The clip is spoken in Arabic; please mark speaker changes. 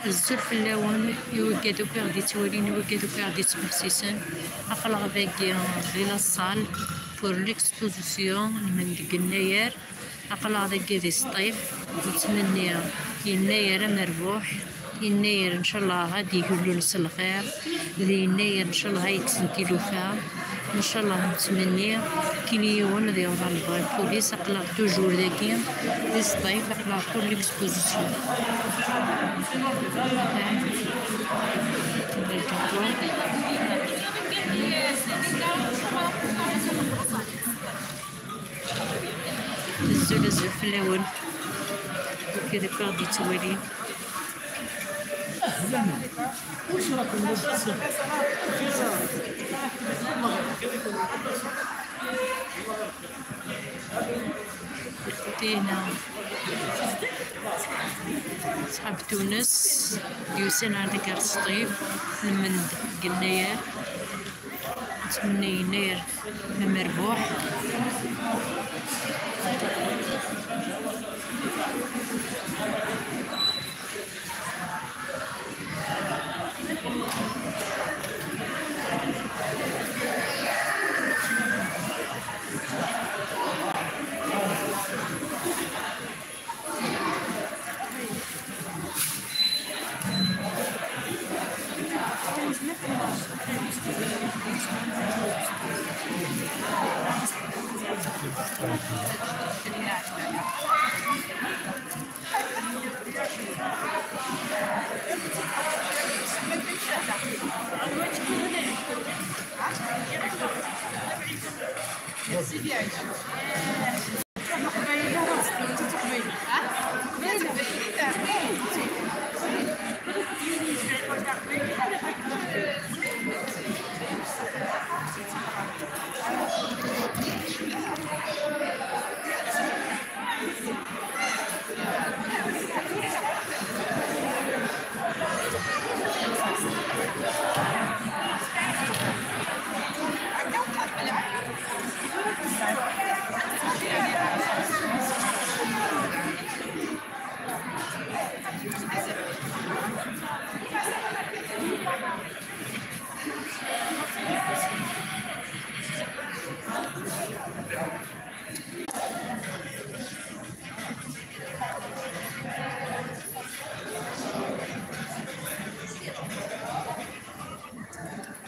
Speaker 1: الزلف اللون يوقدو كي غادي تولين يوقدو كي غادي تبسيسن أقلع ذاكي غير لاصال فور ليكسبوزيسيون من ديك النير أقلع ذاكي ذي الصيف نتمنى يناير مربوح يناير إن شاء الله غادي يقولوا لنا الخير ذي يناير إن شاء الله هيتسنكيلو فيها ان شاء الله نتمنى كاين يوم ذي وضع البوليس اقلع توجور ذاكي دي الصيف اقلع كل ليكسبوزيسيون نزول الزلف الاول وكذا غادي توالي
Speaker 2: وش راكم
Speaker 1: دينا صحاب تونس يوسن هذاك الصيف من قناير نتمنى يناير مربوح